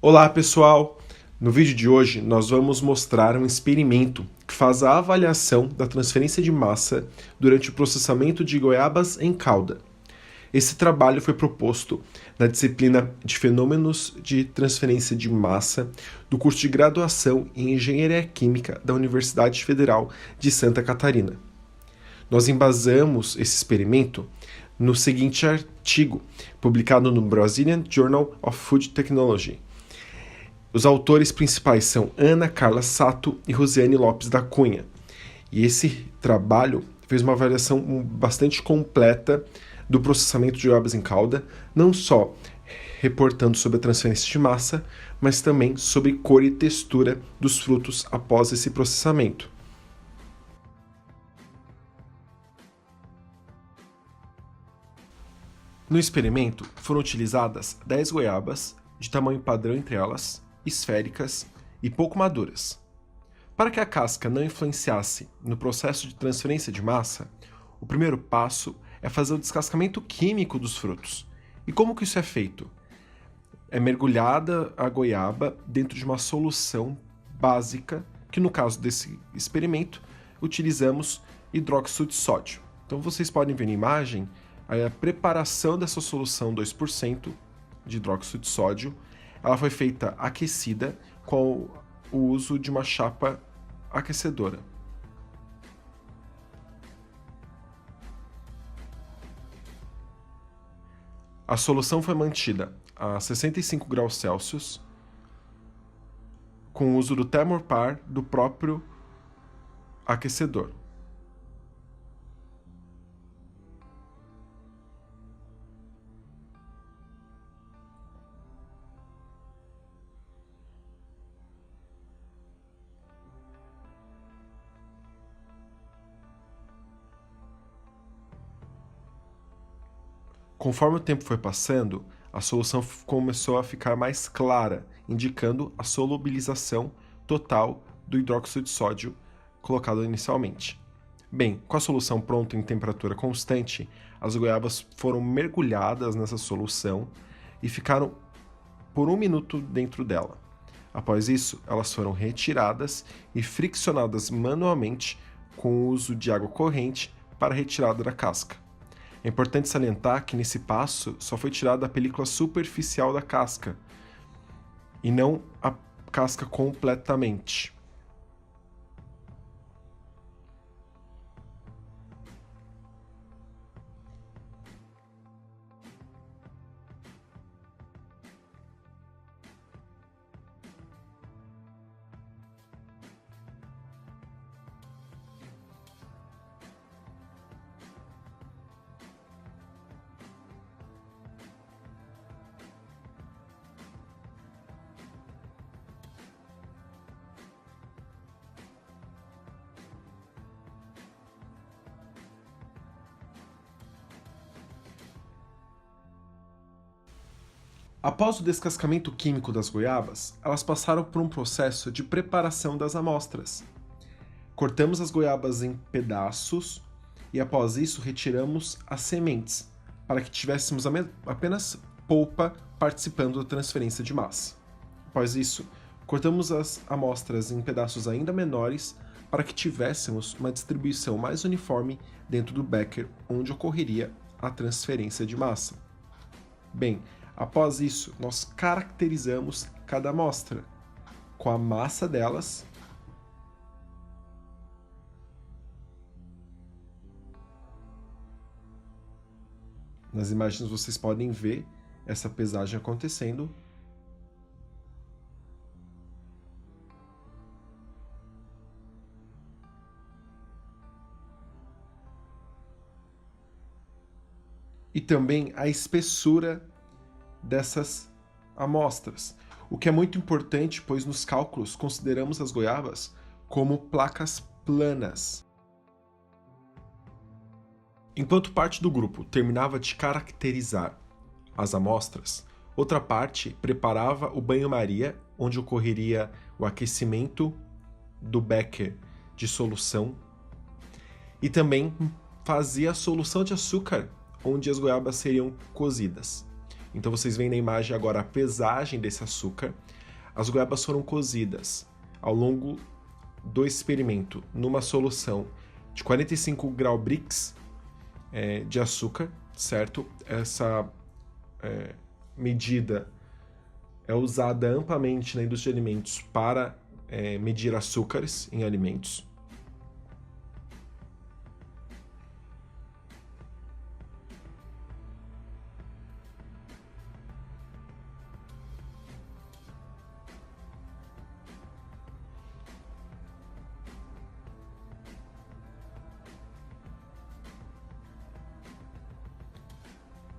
Olá pessoal! No vídeo de hoje nós vamos mostrar um experimento que faz a avaliação da transferência de massa durante o processamento de goiabas em calda. Esse trabalho foi proposto na disciplina de Fenômenos de Transferência de Massa do curso de graduação em Engenharia Química da Universidade Federal de Santa Catarina. Nós embasamos esse experimento no seguinte artigo, publicado no Brazilian Journal of Food Technology. Os autores principais são Ana Carla Sato e Rosiane Lopes da Cunha. E esse trabalho fez uma avaliação bastante completa do processamento de goiabas em calda, não só reportando sobre a transferência de massa, mas também sobre cor e textura dos frutos após esse processamento. No experimento, foram utilizadas 10 goiabas, de tamanho padrão entre elas, esféricas e pouco maduras. Para que a casca não influenciasse no processo de transferência de massa, o primeiro passo é fazer o descascamento químico dos frutos. E como que isso é feito? É mergulhada a goiaba dentro de uma solução básica, que no caso desse experimento, utilizamos hidróxido de sódio. Então vocês podem ver na imagem a preparação dessa solução 2% de hidróxido de sódio. Ela foi feita aquecida com o uso de uma chapa aquecedora. A solução foi mantida a 65 graus Celsius com o uso do Thermopar do próprio aquecedor. Conforme o tempo foi passando, a solução começou a ficar mais clara, indicando a solubilização total do hidróxido de sódio colocado inicialmente. Bem, com a solução pronta em temperatura constante, as goiabas foram mergulhadas nessa solução e ficaram por 1 minuto dentro dela. Após isso, elas foram retiradas e friccionadas manualmente com o uso de água corrente para a retirada da casca. É importante salientar que nesse passo só foi tirada a película superficial da casca e não a casca completamente. Após o descascamento químico das goiabas, elas passaram por um processo de preparação das amostras. Cortamos as goiabas em pedaços e após isso retiramos as sementes, para que tivéssemos apenas polpa participando da transferência de massa. Após isso, cortamos as amostras em pedaços ainda menores para que tivéssemos uma distribuição mais uniforme dentro do becker onde ocorreria a transferência de massa. Bem, após isso, nós caracterizamos cada amostra com a massa delas nas imagens vocês podem ver essa pesagem acontecendo. E também a espessura dessas amostras, o que é muito importante, pois nos cálculos consideramos as goiabas como placas planas. Enquanto parte do grupo terminava de caracterizar as amostras, outra parte preparava o banho-maria, onde ocorreria o aquecimento do becker de solução, e também fazia a solução de açúcar, onde as goiabas seriam cozidas. Então vocês veem na imagem agora a pesagem desse açúcar. As goiabas foram cozidas ao longo do experimento numa solução de 45 graus Brix de açúcar, certo? Essa medida é usada amplamente na indústria de alimentos para medir açúcares em alimentos.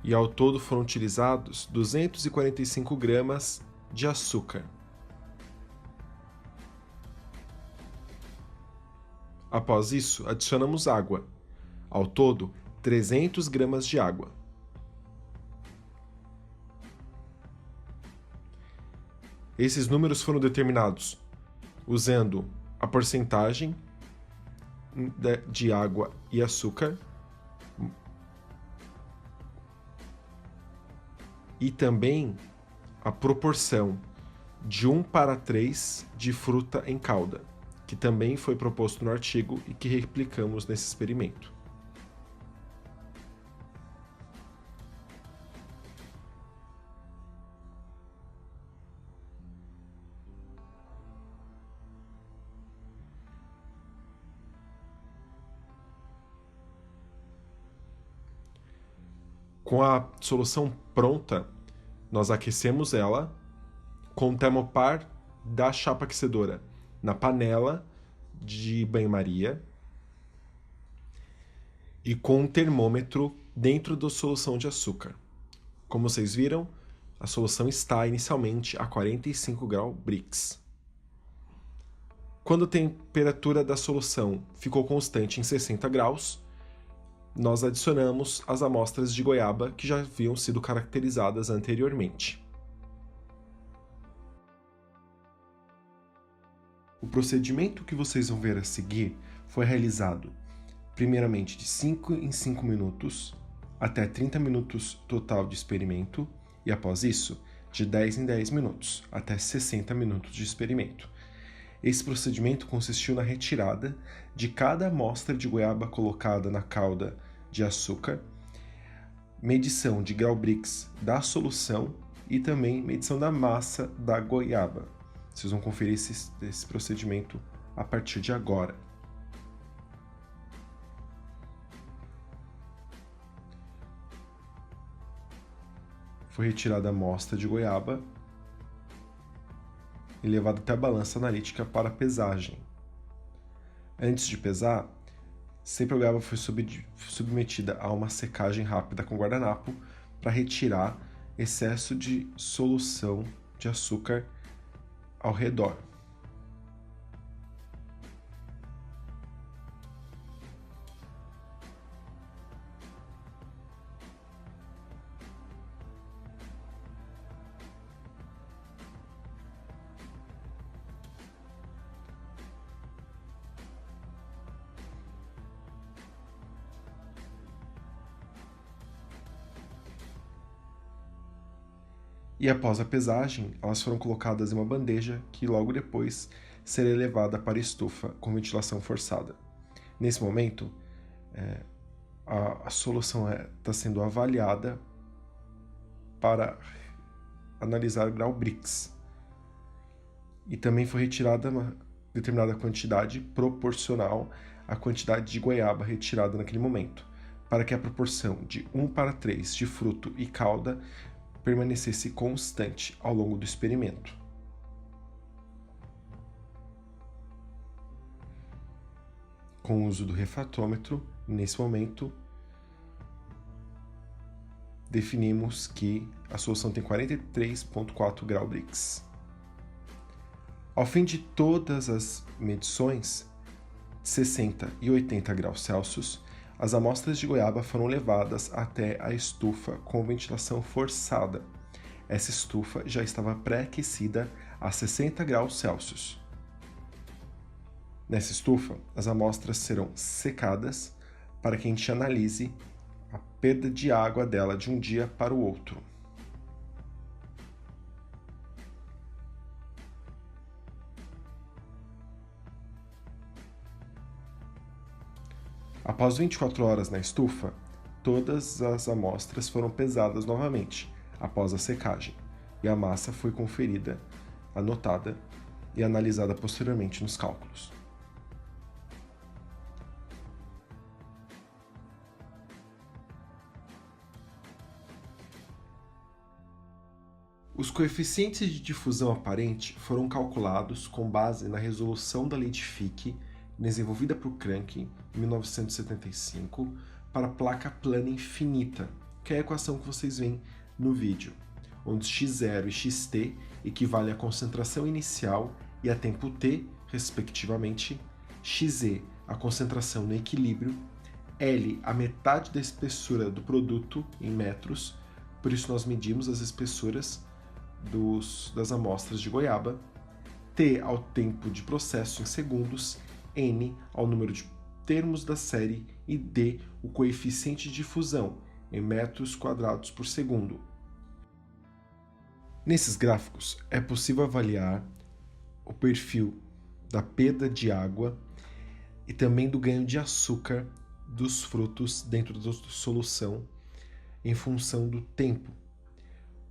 E ao todo foram utilizados 245 gramas de açúcar. Após isso, adicionamos água. Ao todo, 300 gramas de água. Esses números foram determinados usando a porcentagem de água e açúcar e também a proporção de 1:3 de fruta em calda, que também foi proposto no artigo e que replicamos nesse experimento. Com a solução pronta, nós aquecemos ela com o termopar da chapa aquecedora na panela de banho-maria e com um termômetro dentro da solução de açúcar. Como vocês viram, a solução está inicialmente a 45 graus Brix. Quando a temperatura da solução ficou constante em 60 graus, nós adicionamos as amostras de goiaba que já haviam sido caracterizadas anteriormente. O procedimento que vocês vão ver a seguir foi realizado primeiramente de 5 em 5 minutos, até 30 minutos total de experimento, e após isso, de 10 em 10 minutos, até 60 minutos de experimento. Esse procedimento consistiu na retirada de cada amostra de goiaba colocada na calda de açúcar, medição de grau Brix da solução e também medição da massa da goiaba. Vocês vão conferir esse procedimento a partir de agora. Foi retirada a amostra de goiaba e levada até a balança analítica para pesagem. Antes de pesar, sempre a goiaba foi submetida a uma secagem rápida com guardanapo para retirar excesso de solução de açúcar ao redor. E após a pesagem, elas foram colocadas em uma bandeja que logo depois será levada para a estufa com ventilação forçada. Nesse momento, a solução está sendo avaliada para analisar o grau Brix. E também foi retirada uma determinada quantidade proporcional à quantidade de goiaba retirada naquele momento, para que a proporção de 1:3 de fruto e calda permanecesse constante ao longo do experimento. Com o uso do refratômetro, nesse momento, definimos que a solução tem 43,4 graus Brix. Ao fim de todas as medições, 60 e 80 graus Celsius, as amostras de goiaba foram levadas até a estufa com ventilação forçada. Essa estufa já estava pré-aquecida a 60 graus Celsius. Nessa estufa, as amostras serão secadas para que a gente analise a perda de água dela de um dia para o outro. Após 24 horas na estufa, todas as amostras foram pesadas novamente, após a secagem, e a massa foi conferida, anotada e analisada posteriormente nos cálculos. Os coeficientes de difusão aparente foram calculados com base na resolução da lei de Fick, desenvolvida por Crank em 1975, para a placa plana infinita, que é a equação que vocês veem no vídeo, onde x0 e xt equivalem à concentração inicial e a tempo t, respectivamente, xe a concentração no equilíbrio, L a metade da espessura do produto em metros, por isso nós medimos as espessuras das amostras de goiaba, T ao tempo de processo em segundos, N ao número de termos da série e D o coeficiente de difusão em metros quadrados por segundo. Nesses gráficos é possível avaliar o perfil da perda de água e também do ganho de açúcar dos frutos dentro da solução em função do tempo.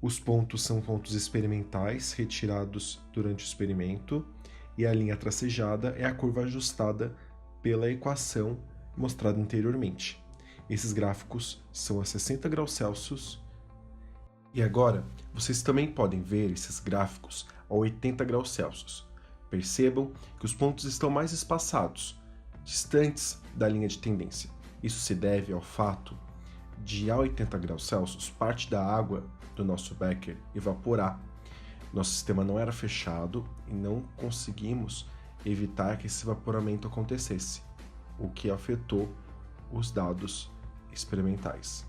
Os pontos são pontos experimentais retirados durante o experimento e a linha tracejada é a curva ajustada pela equação mostrada anteriormente. Esses gráficos são a 60 graus Celsius e agora vocês também podem ver esses gráficos a 80 graus Celsius. Percebam que os pontos estão mais espaçados, distantes da linha de tendência. Isso se deve ao fato de a 80 graus Celsius parte da água do nosso becker evaporar. Nosso sistema não era fechado e não conseguimos evitar que esse evaporamento acontecesse, o que afetou os dados experimentais.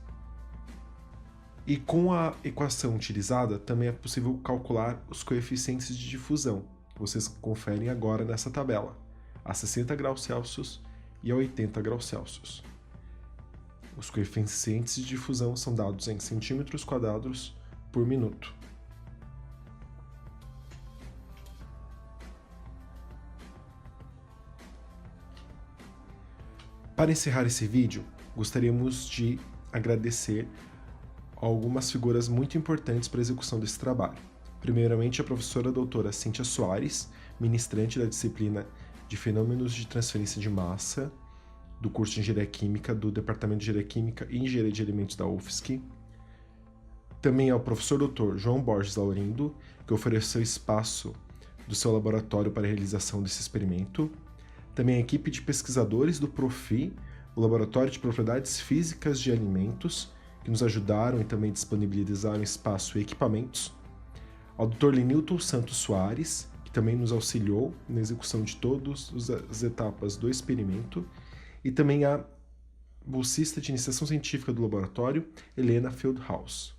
E com a equação utilizada, também é possível calcular os coeficientes de difusão, que vocês conferem agora nessa tabela, a 60 graus Celsius e a 80 graus Celsius. Os coeficientes de difusão são dados em centímetros quadrados por minuto. Para encerrar esse vídeo, gostaríamos de agradecer algumas figuras muito importantes para a execução desse trabalho. Primeiramente, a professora doutora Cíntia Soares, ministrante da disciplina de Fenômenos de Transferência de Massa, do curso de Engenharia Química, do Departamento de Engenharia Química e Engenharia de Alimentos da UFSC. Também ao professor Dr. João Borges Laurindo, que ofereceu espaço do seu laboratório para a realização desse experimento. Também a equipe de pesquisadores do PROFI, o Laboratório de Propriedades Físicas de Alimentos, que nos ajudaram e também disponibilizaram espaço e equipamentos. Ao Dr. Lenilton Santos Soares, que também nos auxiliou na execução de todas as etapas do experimento. E também a bolsista de iniciação científica do laboratório, Helena Fieldhouse.